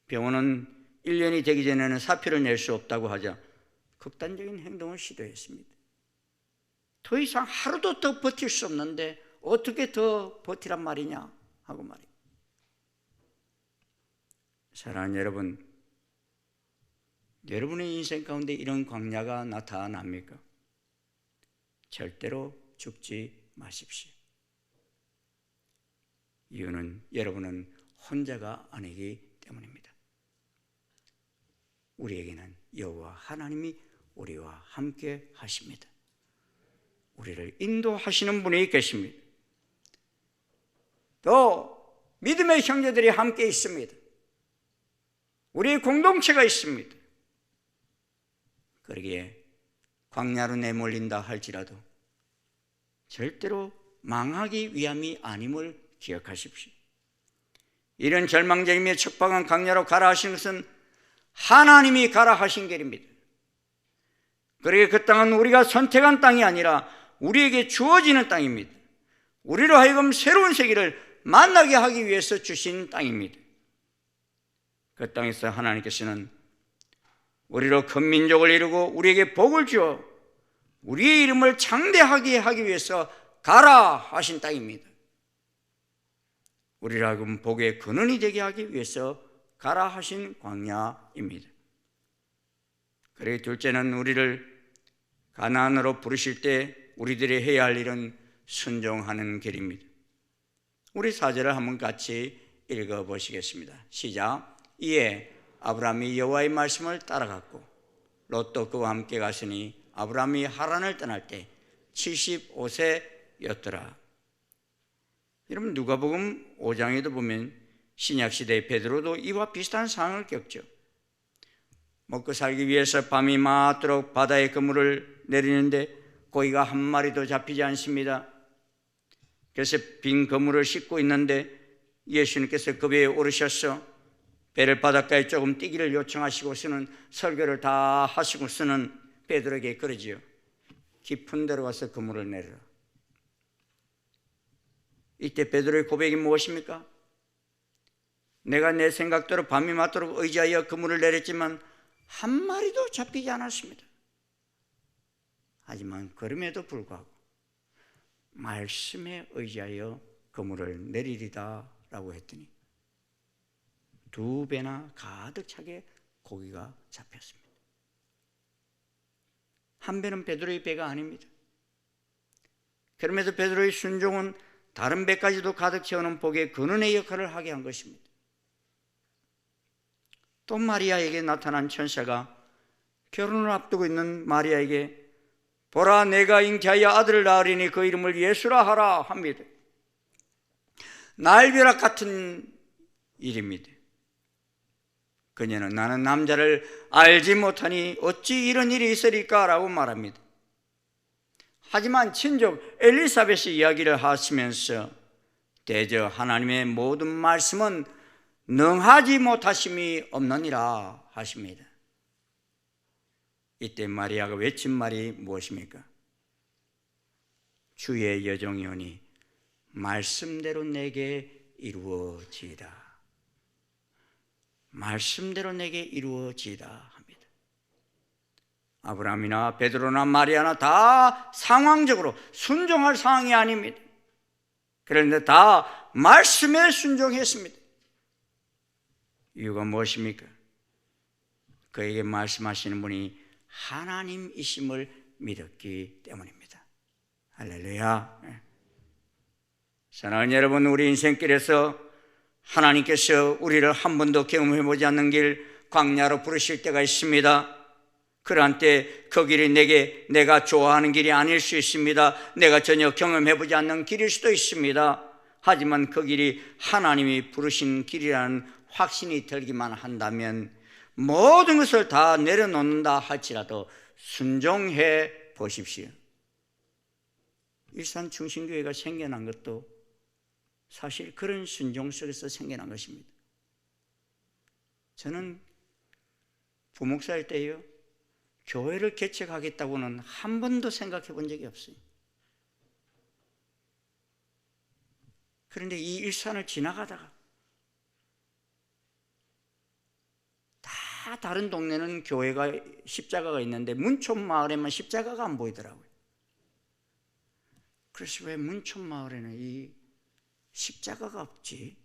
병원은 1년이 되기 전에는 사표를 낼 수 없다고 하자 극단적인 행동을 시도했습니다. 더 이상 하루도 더 버틸 수 없는데 어떻게 더 버티란 말이냐 하고 말이에요. 사랑하는 여러분, 여러분의 인생 가운데 이런 광야가 나타납니까? 절대로 죽지 마십시오. 이유는 여러분은 혼자가 아니기 때문입니다. 우리에게는 여호와 하나님이 우리와 함께 하십니다. 우리를 인도하시는 분이 계십니다. 또 믿음의 형제들이 함께 있습니다. 우리의 공동체가 있습니다. 그러기에 광야로 내몰린다 할지라도 절대로 망하기 위함이 아님을 기억하십시오. 이런 절망적이며 척박한 광야로 가라 하신 것은 하나님이 가라 하신 길입니다. 그러기에 그 땅은 우리가 선택한 땅이 아니라 우리에게 주어지는 땅입니다. 우리로 하여금 새로운 세계를 만나게 하기 위해서 주신 땅입니다. 그 땅에서 하나님께서는 우리로 큰 민족을 이루고 우리에게 복을 주어 우리의 이름을 창대하게 하기 위해서 가라 하신 땅입니다. 우리로 하여금 복의 근원이 되게 하기 위해서 가라 하신 광야입니다. 그리고 둘째는 우리를 가나안으로 부르실 때 우리들이 해야 할 일은 순종하는 길입니다. 우리 4절을 한번 같이 읽어보시겠습니다. 시작. 이에 아브라함이 여호와의 말씀을 따라갔고 롯도 그와 함께 갔으니 아브라함이 하란을 떠날 때 75세였더라. 여러분 누가복음 5장에도 보면 신약시대의 베드로도 이와 비슷한 상황을 겪죠. 먹고 살기 위해서 밤이 맞도록 바다에 그물을 내리는데 고기가 한 마리도 잡히지 않습니다. 그래서 빈 그물을 싣고 있는데 예수님께서 그 배에 오르셔서 배를 바닷가에 조금 뛰기를 요청하시고서는 설교를 다 하시고서는 베드로에게 그러지요. 깊은 데로 가서 그물을 내려라. 이때 베드로의 고백이 무엇입니까? 내가 내 생각대로 밤이 맞도록 의지하여 그물을 내렸지만 한 마리도 잡히지 않았습니다. 하지만 그럼에도 불구하고 말씀에 의지하여 그물을 내리리다 라고 했더니 2배나 가득 차게 고기가 잡혔습니다. 한 배는 베드로의 배가 아닙니다. 그럼에도 베드로의 순종은 다른 배까지도 가득 채우는 복의 근원의 역할을 하게 한 것입니다. 또 마리아에게 나타난 천사가 결혼을 앞두고 있는 마리아에게 보라 내가 잉태하여 아들을 낳으리니 그 이름을 예수라 하라 합니다. 날벼락 같은 일입니다. 그녀는 나는 남자를 알지 못하니 어찌 이런 일이 있으리까 라고 말합니다. 하지만 친족 엘리사벳의 이야기를 하시면서 대저 하나님의 모든 말씀은 능하지 못하심이 없느니라 하십니다. 이때 마리아가 외친 말이 무엇입니까? 주의 여종이오니 말씀대로 내게 이루어지이다. 말씀대로 내게 이루어지이다 합니다. 아브라함이나 베드로나 마리아나 다 상황적으로 순종할 상황이 아닙니다. 그런데 다 말씀에 순종했습니다. 이유가 무엇입니까? 그에게 말씀하시는 분이 하나님이심을 믿었기 때문입니다. 할렐루야. 사랑하는 여러분, 우리 인생길에서 하나님께서 우리를 한 번도 경험해보지 않는 길 광야로 부르실 때가 있습니다. 그러한 때 그 길이 내가 좋아하는 길이 아닐 수 있습니다. 내가 전혀 경험해보지 않는 길일 수도 있습니다. 하지만 그 길이 하나님이 부르신 길이라는 확신이 들기만 한다면 모든 것을 다 내려놓는다 할지라도 순종해 보십시오. 일산 중심교회가 생겨난 것도 사실 그런 순종 속에서 생겨난 것입니다. 저는 부목사일 때요, 교회를 개척하겠다고는 한 번도 생각해 본 적이 없어요. 그런데 이 일산을 지나가다가 다 다른 동네는 교회가 십자가가 있는데 문촌 마을에만 십자가가 안 보이더라고요. 그래서 왜 문촌 마을에는 이 십자가가 없지?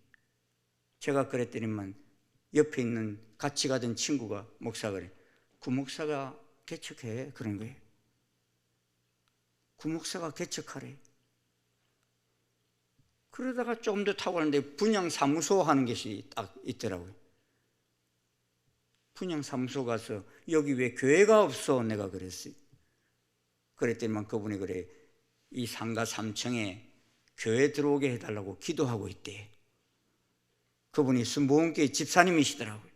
제가 그랬더니만 옆에 있는 같이 가던 친구가 목사가 그래. 구목사가 개척해. 그런 거예요. 구목사가 개척하래. 그러다가 좀 더 타고 가는데 분양사무소 하는 것이 딱 있더라고요. 분양사무소 가서 여기 왜 교회가 없어? 내가 그랬어요. 그랬더니만 그분이 그래. 이 상가 3층에 교회 들어오게 해달라고 기도하고 있대. 그분이 순복음교회 집사님이시더라고요.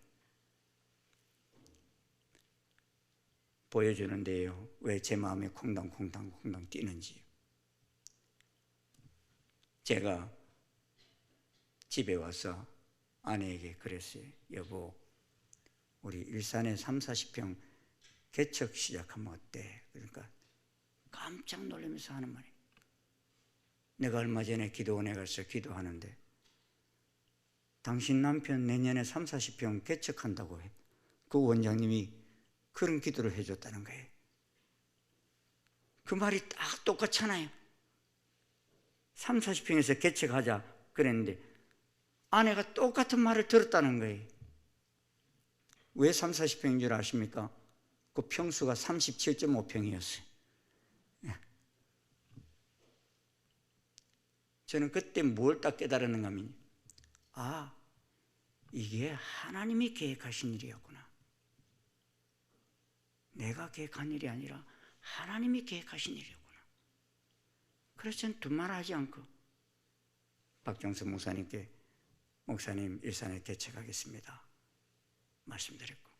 보여주는데요, 왜 제 마음에 콩당콩당 뛰는지. 제가 집에 와서 아내에게 그랬어요. 여보, 우리 일산에 30-40평 개척 시작하면 어때? 그러니까 깜짝 놀라면서 하는 말이에요. 내가 얼마 전에 기도원에 가서 기도하는데 당신 남편 내년에 30-40평 개척한다고 해. 그 원장님이 그런 기도를 해줬다는 거예요. 그 말이 딱 똑같잖아요. 30-40평에서 개척하자 그랬는데 아내가 똑같은 말을 들었다는 거예요. 왜 30-40평인 줄 아십니까? 그 평수가 37.5평이었어요. 저는 그때 뭘 딱 깨달았는가 하면, 아, 이게 하나님이 계획하신 일이었구나. 내가 계획한 일이 아니라 하나님이 계획하신 일이었구나. 그래서 저는 두말하지 않고 박정수 목사님께 목사님 일산에 개척하겠습니다 말씀드렸고,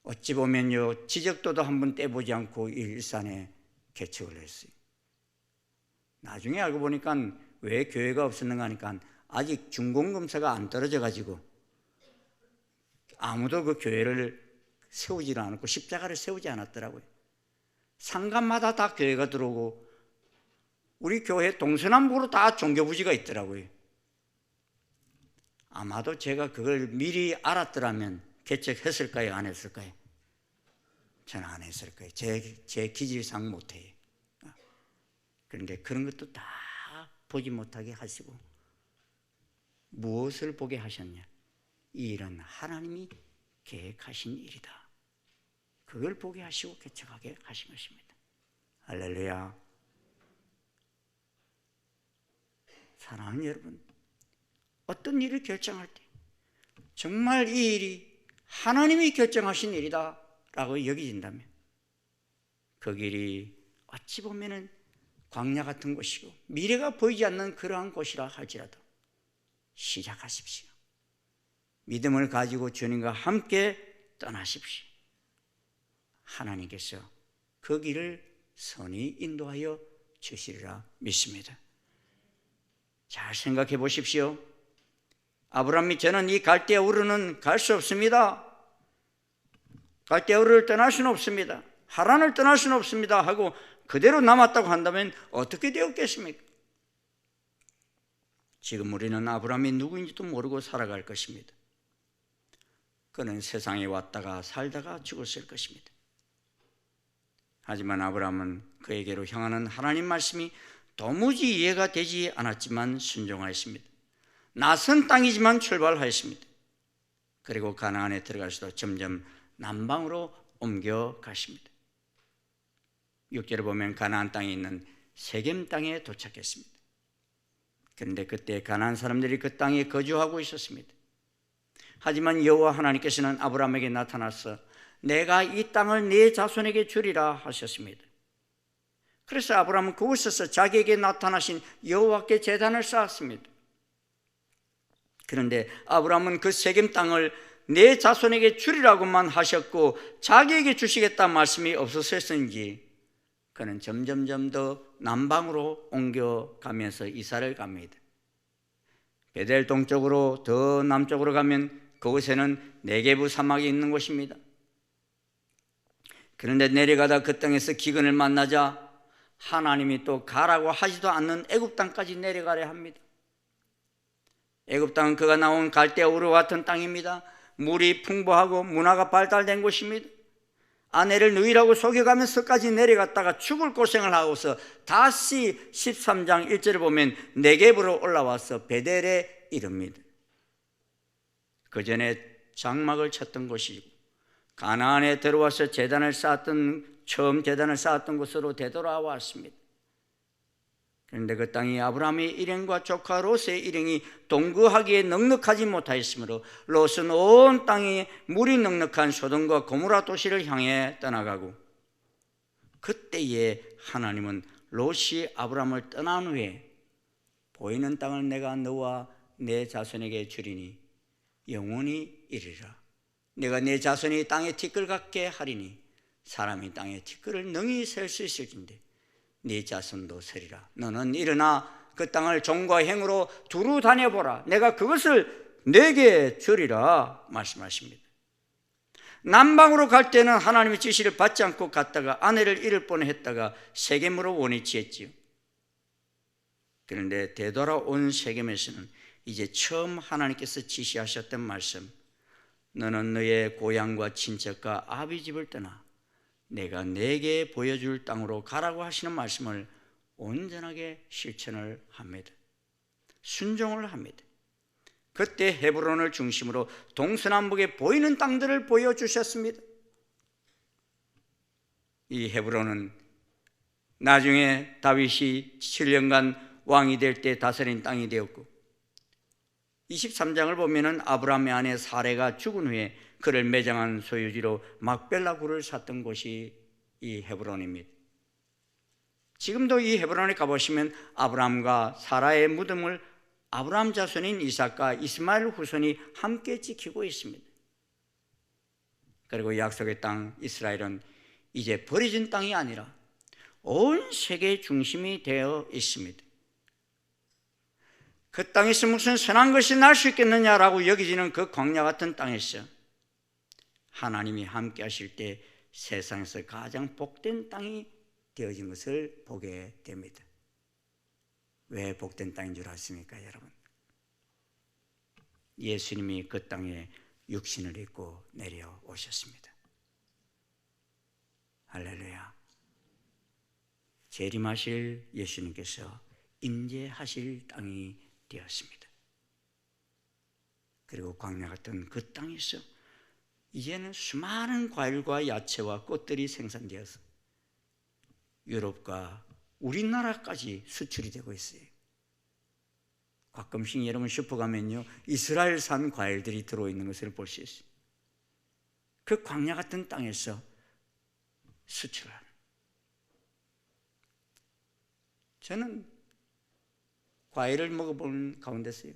어찌 보면요 지적도도 한번 떼보지 않고 일산에 개척을 했어요. 나중에 알고 보니까 왜 교회가 없었는가 하니까 아직 준공검사가 안 떨어져 가지고 아무도 그 교회를 세우지를 않았고 십자가를 세우지 않았더라고요. 상간마다 다 교회가 들어오고 우리 교회 동서남북으로 다 종교부지가 있더라고요. 아마도 제가 그걸 미리 알았더라면 개척했을까요? 안 했을까요? 저는 안 했을 거예요. 제 기질상 못해요. 그런데 그런 것도 다 보지 못하게 하시고 무엇을 보게 하셨냐? 이 일은 하나님이 계획하신 일이다. 그걸 보게 하시고 개척하게 하신 것입니다. 할렐루야. 사랑하는 여러분, 어떤 일을 결정할 때 정말 이 일이 하나님이 결정하신 일이다 라고 여겨진다면 그 길이 어찌 보면은 광야 같은 곳이고 미래가 보이지 않는 그러한 곳이라 할지라도 시작하십시오. 믿음을 가지고 주님과 함께 떠나십시오. 하나님께서 그 길을 선히 인도하여 주시리라 믿습니다. 잘 생각해 보십시오. 아브라함이 저는 이 갈대아 우르는 갈 수 없습니다. 갈대아 우르를 떠날 수는 없습니다. 하란을 떠날 수는 없습니다 하고 그대로 남았다고 한다면 어떻게 되었겠습니까? 지금 우리는 아브라함이 누구인지도 모르고 살아갈 것입니다. 그는 세상에 왔다가 살다가 죽었을 것입니다. 하지만 아브라함은 그에게로 향하는 하나님 말씀이 도무지 이해가 되지 않았지만 순종하였습니다. 낯선 땅이지만 출발하였습니다. 그리고 가나안에 들어갈수도 점점 남방으로 옮겨가십니다. 6절을 보면 가나안 땅에 있는 세겜 땅에 도착했습니다. 그런데 그때 가나안 사람들이 그 땅에 거주하고 있었습니다. 하지만 여호와 하나님께서는 아브라함에게 나타나서 내가 이 땅을 네 자손에게 주리라 하셨습니다. 그래서 아브라함은 그곳에서 자기에게 나타나신 여호와께 제단을 쌓았습니다. 그런데 아브라함은 그 세겜 땅을 내 자손에게 주리라고만 하셨고 자기에게 주시겠다는 말씀이 없었을지 그는 점점점 더 남방으로 옮겨가면서 이사를 갑니다. 베델 동쪽으로 더 남쪽으로 가면 그곳에는 네게부 사막이 있는 곳입니다. 그런데 내려가다 그 땅에서 기근을 만나자 하나님이 또 가라고 하지도 않는 애굽 땅까지 내려가려 합니다. 애굽 땅은 그가 나온 갈대아 우르 같은 땅입니다. 물이 풍부하고 문화가 발달된 곳입니다. 아내를 누이라고 속여가면서까지 내려갔다가 죽을 고생을 하고서 다시 13장 1절을 보면 네겝으로 올라와서 베델에 이릅니다. 그 전에 장막을 쳤던 곳이고 가나안에 들어와서 처음 제단을 쌓았던 곳으로 되돌아왔습니다. 그런데 그 땅이 아브라함의 일행과 조카 롯의 일행이 동거하기에 넉넉하지 못하였으므로 롯은 온 땅에 물이 넉넉한 소돔과 고모라 도시를 향해 떠나가고 그때에 하나님은 롯이 아브라함을 떠난 후에 보이는 땅을 내가 너와 내 자손에게 주리니 영원히 이르리라. 내가 내 자손이 땅에 티끌 같게 하리니 사람이 땅에 티끌을 능히 셀 수 있을진데 네 자손도 서리라. 너는 일어나 그 땅을 종과 행으로 두루 다녀보라. 내가 그것을 내게 주리라 말씀하십니다. 남방으로 갈 때는 하나님의 지시를 받지 않고 갔다가 아내를 잃을 뻔했다가 세겜으로 원위치했지요. 그런데 되돌아온 세겜에서는 이제 처음 하나님께서 지시하셨던 말씀, 너는 너의 고향과 친척과 아비 집을 떠나 내가 내게 보여줄 땅으로 가라고 하시는 말씀을 온전하게 실천을 합니다. 순종을 합니다. 그때 헤브론을 중심으로 동서남북에 보이는 땅들을 보여주셨습니다. 이 헤브론은 나중에 다윗이 7년간 왕이 될 때 다스린 땅이 되었고, 23장을 보면은 아브라함의 아내 사레가 죽은 후에 그를 매장한 소유지로 막벨라 굴을 샀던 곳이 이 헤브론입니다. 지금도 이 헤브론에 가보시면 아브라함과 사라의 무덤을 아브라함 자손인 이삭과 이스마엘 후손이 함께 지키고 있습니다. 그리고 약속의 땅 이스라엘은 이제 버려진 땅이 아니라 온 세계의 중심이 되어 있습니다. 그 땅에서 무슨 선한 것이 날 수 있겠느냐라고 여겨지는 그 광야 같은 땅에서 하나님이 함께 하실 때 세상에서 가장 복된 땅이 되어진 것을 보게 됩니다. 왜 복된 땅인 줄 아십니까, 여러분? 예수님이 그 땅에 육신을 입고 내려오셨습니다. 할렐루야. 재림하실 예수님께서 임재하실 땅이 되었습니다. 그리고 광야 같은 그 땅에서 이제는 수많은 과일과 야채와 꽃들이 생산되어서 유럽과 우리나라까지 수출이 되고 있어요. 가끔씩 여러분 슈퍼 가면요, 이스라엘산 과일들이 들어있는 것을 볼 수 있어요. 그 광야 같은 땅에서 수출하는. 저는 과일을 먹어본 가운데서요,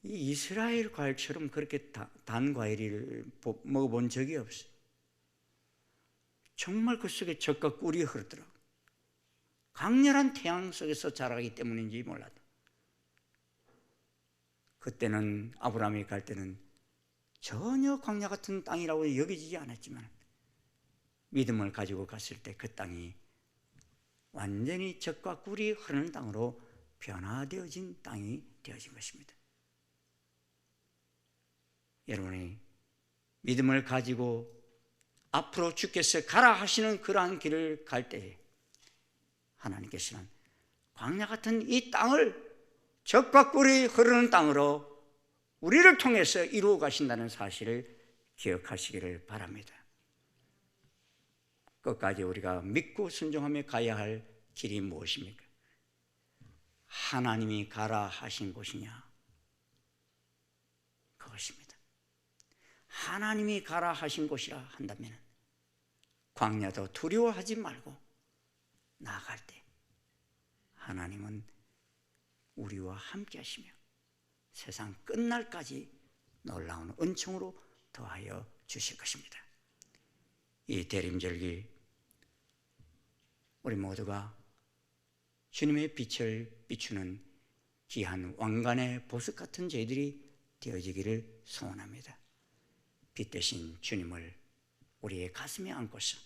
이 이스라엘 과일처럼 그렇게 단 과일을 먹어본 적이 없어요. 정말 그 속에 젖과 꿀이 흐르더라고요. 강렬한 태양 속에서 자라기 때문인지 몰라도 그때는 아브라함이 갈 때는 전혀 광야 같은 땅이라고 여기지지 않았지만 믿음을 가지고 갔을 때 그 땅이 완전히 젖과 꿀이 흐르는 땅으로 변화되어진 땅이 되어진 것입니다. 여러분이 믿음을 가지고 앞으로 주께서 가라 하시는 그러한 길을 갈 때에 하나님께서는 광야 같은 이 땅을 젖과 꿀이 흐르는 땅으로 우리를 통해서 이루어 가신다는 사실을 기억하시기를 바랍니다. 끝까지 우리가 믿고 순종하며 가야 할 길이 무엇입니까? 하나님이 가라 하신 곳이냐? 그것입니다. 하나님이 가라 하신 곳이라 한다면 광야도 두려워하지 말고 나아갈 때 하나님은 우리와 함께 하시며 세상 끝날까지 놀라운 은총으로 더하여 주실 것입니다. 이 대림절기 우리 모두가 주님의 빛을 비추는 귀한 왕관의 보석 같은 저희들이 되어지기를 소원합니다. 빛 대신 주님을 우리의 가슴에 안고서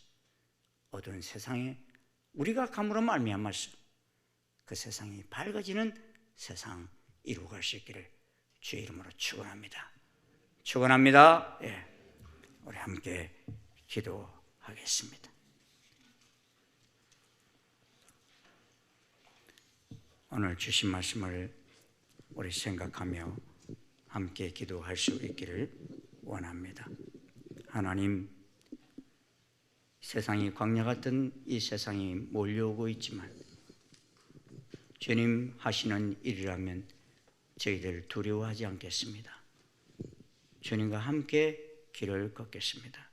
어두운 세상에 우리가 감으로 말미암아서 그 세상이 밝아지는 세상 이루어갈 수 있기를 주의 이름으로 축원합니다. 축원합니다. 예, 우리 함께 기도하겠습니다. 오늘 주신 말씀을 우리 생각하며 함께 기도할 수 있기를 원합니다. 하나님, 세상이 광야 같은 이 세상이 몰려오고 있지만 주님 하시는 일이라면 저희들 두려워하지 않겠습니다. 주님과 함께 길을 걷겠습니다.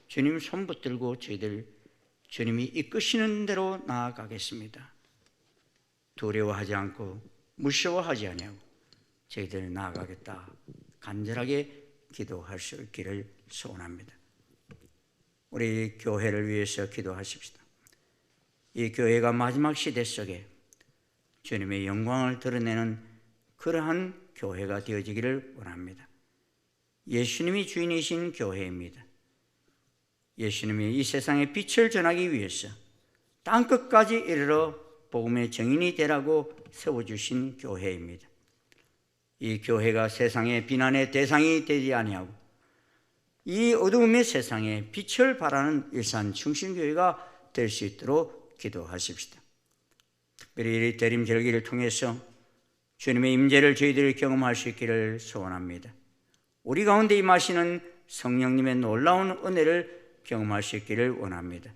주님 손 붙들고 저희들 주님이 이끄시는 대로 나아가겠습니다. 두려워하지 않고 무서워하지 아니하고 저희들 나아가겠다 간절하게 기도할 수 있기를 소원합니다. 우리 교회를 위해서 기도하십시다. 이 교회가 마지막 시대 속에 주님의 영광을 드러내는 그러한 교회가 되어지기를 원합니다. 예수님이 주인이신 교회입니다. 예수님이 이 세상에 빛을 전하기 위해서 땅끝까지 이르러 복음의 증인이 되라고 세워주신 교회입니다. 이 교회가 세상의 비난의 대상이 되지 아니하고 이 어두움의 세상에 빛을 발하는 일산 충신교회가 될 수 있도록 기도하십시다. 특별히 이 대림절기를 통해서 주님의 임재를 저희들이 경험할 수 있기를 소원합니다. 우리 가운데 임하시는 성령님의 놀라운 은혜를 경험할 수 있기를 원합니다.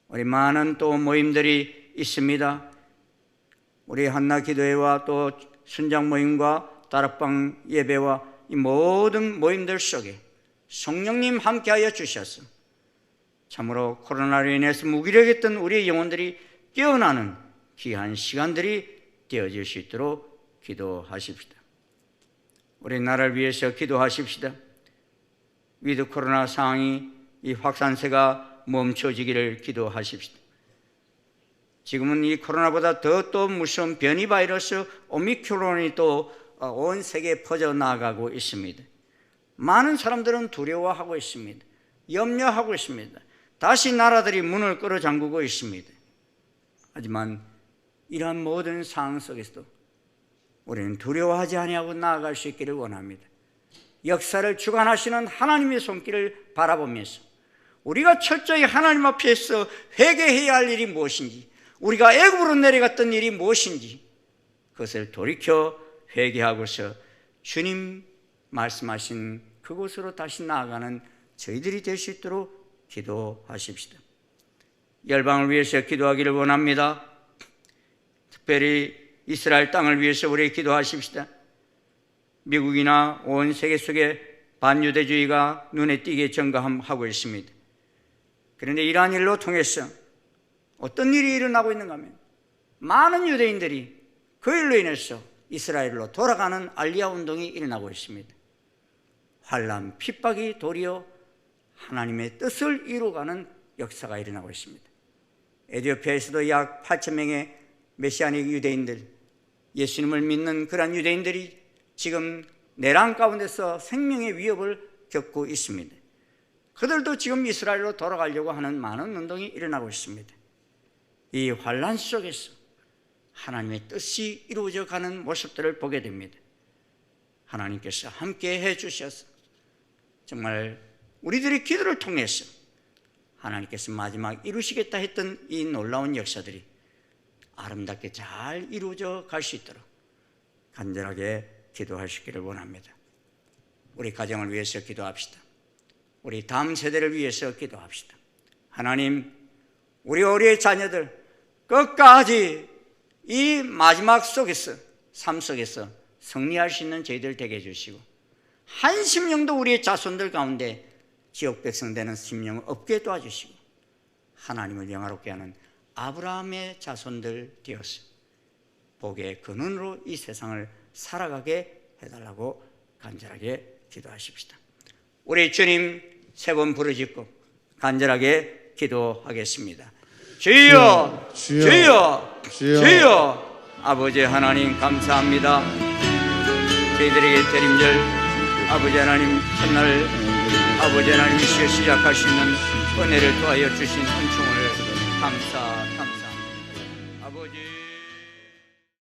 우리 많은 또 모임들이 있습니다. 우리 한나 기도회와 또 순장 모임과 다락방 예배와 이 모든 모임들 속에 성령님 함께하여 주셔서 참으로 코로나로 인해서 무기력했던 우리의 영혼들이 깨어나는 귀한 시간들이 되어질 수 있도록 기도하십시다. 우리 나라를 위해서 기도하십시다. 위드 코로나 상황이 이 확산세가 멈춰지기를 기도하십시다. 지금은 이 코로나보다 더 또 무서운 변이 바이러스 오미크론이 또 온 세계에 퍼져나가고 있습니다. 많은 사람들은 두려워하고 있습니다. 염려하고 있습니다. 다시 나라들이 문을 끌어 잠그고 있습니다. 하지만 이러한 모든 상황 속에서도 우리는 두려워하지 아니하고 나아갈 수 있기를 원합니다. 역사를 주관하시는 하나님의 손길을 바라보면서 우리가 철저히 하나님 앞에서 회개해야 할 일이 무엇인지, 우리가 애굽으로 내려갔던 일이 무엇인지 그것을 돌이켜 회개하고서 주님 말씀하신 그곳으로 다시 나아가는 저희들이 될 수 있도록 기도하십시다. 열방을 위해서 기도하기를 원합니다. 특별히 이스라엘 땅을 위해서 우리 기도하십시다. 미국이나 온 세계 속에 반유대주의가 눈에 띄게 증가하고 있습니다. 그런데 이러한 일로 통해서 어떤 일이 일어나고 있는가 하면 많은 유대인들이 그 일로 인해서 이스라엘로 돌아가는 알리야 운동이 일어나고 있습니다. 환난, 핍박이 도리어 하나님의 뜻을 이루어가는 역사가 일어나고 있습니다. 에티오피아에서도 약 8,000명의 메시아닉 유대인들, 예수님을 믿는 그러한 유대인들이 지금 내란 가운데서 생명의 위협을 겪고 있습니다. 그들도 지금 이스라엘로 돌아가려고 하는 많은 운동이 일어나고 있습니다. 이 환난 속에서 하나님의 뜻이 이루어져 가는 모습들을 보게 됩니다. 하나님께서 함께 해주셔서 정말 우리들의 기도를 통해서 하나님께서 마지막 이루시겠다 했던 이 놀라운 역사들이 아름답게 잘 이루어져 갈 수 있도록 간절하게 기도하시기를 원합니다. 우리 가정을 위해서 기도합시다. 우리 다음 세대를 위해서 기도합시다. 하나님, 우리 어린이 자녀들 끝까지 이 마지막 속에서, 삶 속에서 승리할 수 있는 저희들 되게 해주시고 한 심령도 우리의 자손들 가운데 지옥 백성 되는 심령 없게 도와주시고 하나님을 영화롭게 하는 아브라함의 자손들 되어서 복의 근원으로 이 세상을 살아가게 해달라고 간절하게 기도하십시다. 우리 주님 세 번 부르짖고 간절하게 기도하겠습니다. 주여, 주여, 주여. 아버지 하나님 감사합니다. 저희들에게 대림절 아버지 하나님 첫날 아버지 하나님 시작할 수 있는 은혜를 더하여 주신 은총을 감사합니다.